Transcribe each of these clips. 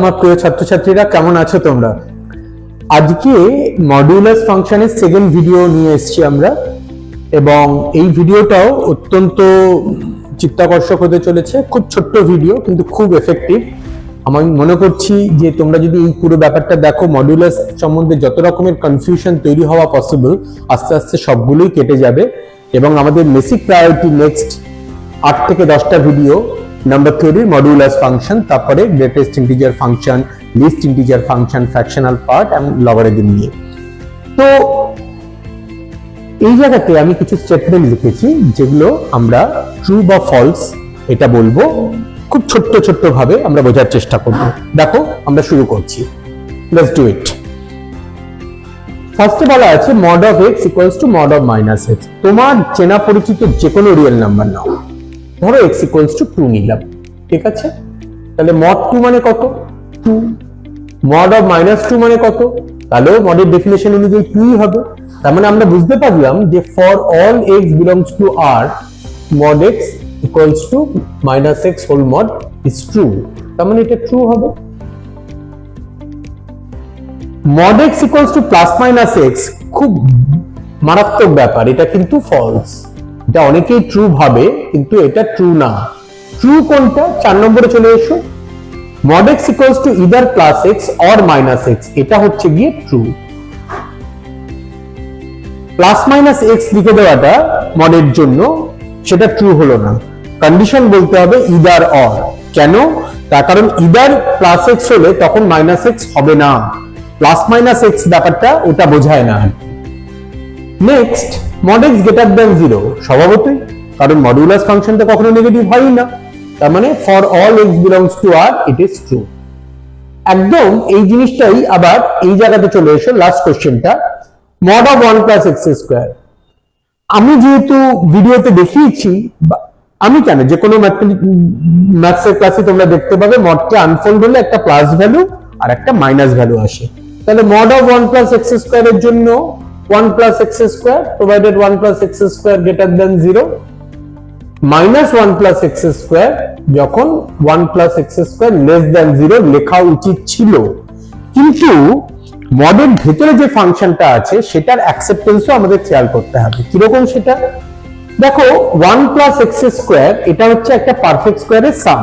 আমার প্রিয় ছাত্রছাত্রীরা, কেমন আছো তোমরা? আজকে মডুলাস ফাংশনের সেকেন্ড ভিডিও নিয়ে এসেছি আমরা, এবং এই ভিডিওটাও অত্যন্ত চিত্তাকর্ষক হতে চলেছে। খুব ছোট্ট ভিডিও কিন্তু খুব এফেক্টিভ। আমি মনে করছি যে তোমরা যদি এই পুরো ব্যাপারটা দেখো, মডুলাস সম্বন্ধে যত রকমের কনফিউশন তৈরি হওয়া পসিবল আস্তে আস্তে সবগুলোই কেটে যাবে। এবং আমাদের বেসিক প্রায়োরিটি নেক্সট 8 থেকে 10টা ভিডিও নাম্বার থিওরির মডুলাস ফাংশন, তারপরে greatest integer function, least integer function, fractional part এবং লগারিদম নিয়ে। তো এই জায়গাতে আমি কিছু স্টেটমেন্ট লিখেছি যেগুলো আমরা ট্রু বা ফলস এটা বলবো। খুব ছোট্ট ছোট্ট ভাবে আমরা বোঝার চেষ্টা করব। দেখো, আমরা শুরু করছি। Let's do it. ফার্স্টে বলা আছে mod of x equals to mod of minus x। তোমার চেনা পরিচিত যে কোনো রিয়েল নাম্বার নাও, ধরো x equals to 2 নিলাম, ঠিক আছে? তাহলে mod 2 মানে কত? 2। mod of minus 2 মানে কত? তাহলেও মডের ডেফিনেশন অনুযায়ী 2ই হবে। তার মানে আমরা বুঝতে পারলাম যে for all x belongs to R, mod x equals to minus x whole mod is true। তার মানে এটা ট্রু হবে। mod x equals to plus minus x খুব মারাত্মক ব্যাপার, এটা কিন্তু ফলস। এটা অনেকেই ট্রু ভাবে কিন্তু এটা ট্রু না। ট্রু কোনটা? 4 নম্বরে চলে এসো। mod x equals to either plus x or minus x, এটা হচ্ছে গিয়ে ট্রু। প্লাস মাইনাস এক্স লিখে দেওয়াটা মডের জন্য সেটা ট্রু হলো না। কন্ডিশন বলতে হবে ইদার অর। কেন? তার কারণ ইদার প্লাস এক্স হলে তখন মাইনাস এক্স হবে না। প্লাস মাইনাস এক্স ব্যাপারটা ওটা বোঝায় না। Next, mod x greater than 0 স্বভাবতই, কারণ মডুলাস ফাংশনটা কখনো নেগেটিভ হয়ই না। তার মানে for all x belongs to r it is true. একদম এই জিনিসটাই আবার এই জায়গাতে চলে এসো। লাস্ট কোশ্চেনটা, mod of 1 plus x square। আমি যেহেতু ভিডিওতে দেখিয়েছি, আমি কেন যে কোনো ম্যাথসের ক্লাসে তোমরা দেখতে পাবে মডকে আনফোল্ড হলে একটা প্লাস ভ্যালু আর একটা মাইনাস ভ্যালু আসে। তাহলে mod of 1 plus x square এর জন্য 1 plus x square provided 1 plus x square greater than 0, minus 1 plus x square যখন 1 plus x square less than 0 লেখা উচিত ছিল। কিন্তু মডের ভেতরে যে ফাংশনটা আছে সেটার অ্যাকসেপ্টেন্সও আমাদের খেয়াল করতে হবে। কিরকম সেটা দেখো, 1 plus x square এটা হচ্ছে একটা পারফেক্ট স্কোয়ারের সাম।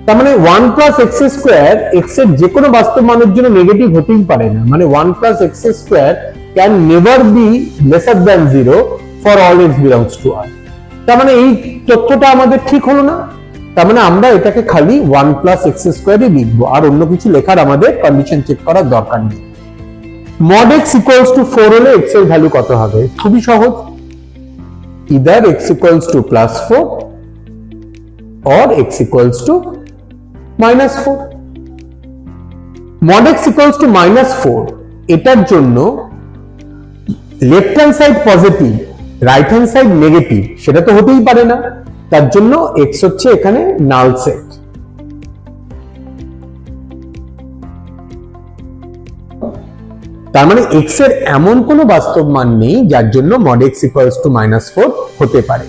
তার মানে 1 plus x square x এর যে কোনো বাস্তব মানের জন্য নেগেটিভ হতেই পারে না। মানে 1 plus x square can never be lesser than 0 for all x belongs to R। তার মানে এই তথ্যটা আমাদের ঠিক হলো না। তার মানে আমরা এটাকে খালি 1 plus x square ই লিখবো, আর অন্য কিছু লেখার আমাদের কন্ডিশন চেক করার দরকার নেই। mod x equals to 4 হলে x এর ভ্যালু কত হবে? খুবই সহজ, either x equals to plus 4 or x equals to minus 4। mod x equals to minus 4 এটার জন্য left hand side positive, right hand side negative, সেটা তো হতেই পারে না। তার জন্য x হচ্ছে এখানে নাল সেট। তার মানে x এর এমন কোনো বাস্তব মান নেই যার জন্য mod x equals to minus 4 হতে পারে।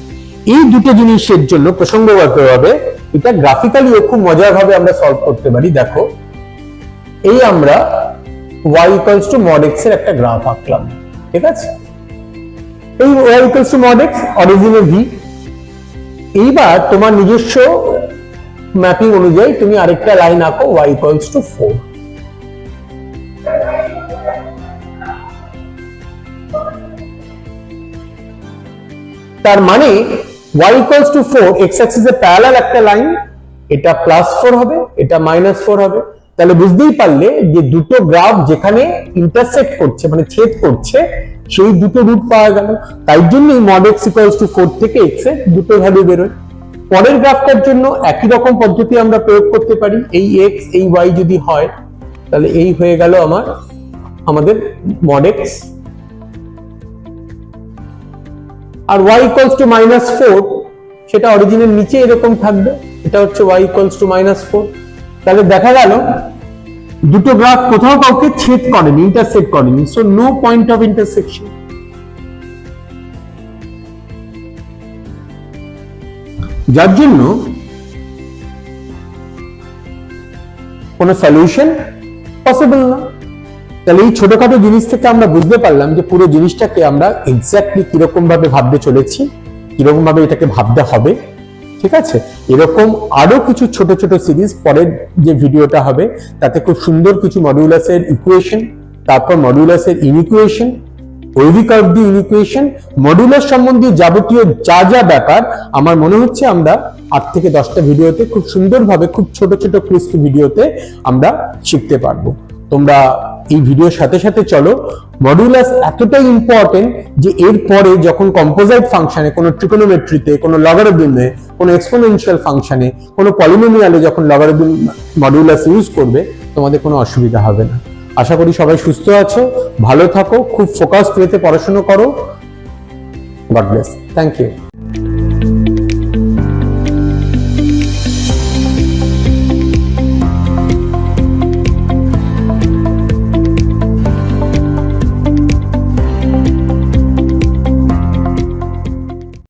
এই দুটো জিনিসের জন্য প্রসঙ্গগতভাবে এটা গ্রাফিক্যালিও খুব মজার ভাবে আমরা সলভ করতে পারি। দেখো, এই আমরা y equals to mod x এর একটা গ্রাফ আঁকলাম, ঠিক আছে? এই y equals to mod x, অরিজিনে v। এইবার তোমার নিজস্ব ম্যাপিং অনুযায়ী তুমি আরেকটা লাইন আঁকো y equals to 4। তার মানে y equals to 4 x axis A parallel একটা লাইন, এটা +4 হবে, এটা -4 হবে। তাহলে বুঝতেই পারলে যে দুটো গ্রাফ যেখানে ইন্টারসেক্ট করছে মানে ছেদ করছে সেই দুটো রুট পাওয়া গেল। তাই জন্যই mod x equals to 4 থেকে x এর দুটো ভ্যালু বেরোয়। পরের গ্রাফটার জন্য একই রকম পদ্ধতি আমরা প্রয়োগ করতে পারি। এই x এই y যদি হয় তাহলে এই হয়ে গেল আমাদের mod x, R y equals to minus 4 সেটা অরিজিনের নিচে এরকম থাকবে। এটা হচ্ছে y equals to minus 4। তাহলে দেখা গেল দুটো গ্রাফ কোথাও কাউকে ছেদ করেনি, ইন্টারসেক্ট করেনি। So no point of intersection. যার জন্য কোনো সলিউশন পসিবল না। তাহলে এই ছোটখাটো জিনিস থেকে আমরা বুঝতে পারলাম যে পুরো জিনিসটাকে আমরা এক্স্যাক্টলি কিরকম ভাবে ভাবতে চলেছি, কিরকম ভাবে এটাকে ভাবতে হবে। ঠিক আছে, এরকম আরো কিছু ছোট ছোট সিরিজ পরের যে ভিডিওটা হবে তাতে খুব সুন্দর কিছু মডিউলাসের ইকুয়েশন, তারপর মডিউলাসের ইনইকুয়েশন, ওয়েভি কার্ভ দি ইনইকুয়েশন, মডিউলাস সম্বন্ধীয় যাবতীয় যা যা ব্যাপার আমার মনে হচ্ছে আমরা 8 থেকে 10টা ভিডিওতে খুব সুন্দরভাবে, খুব ছোট ছোট ক্রিস্প ভিডিওতে আমরা শিখতে পারবো। তোমরা এই ভিডিওর সাথে সাথে চলো। মডিউলাস এতটাই ইম্পর্টেন্ট যে এরপরে যখন কম্পোজাইট ফাংশনে, কোনো ট্রিগোনোমেট্রিতে, কোনো লগারিদমে, কোনো এক্সপোনেনশিয়াল ফাংশনে, কোনো পলিনোমিয়ালে যখন লগারিদম মডিউলাস ইউজ করবে তোমাদের কোনো অসুবিধা হবে না। আশা করি সবাই সুস্থ আছো, ভালো থাকো, খুব ফোকাস রেখে পড়াশোনা করো। God bless, thank you.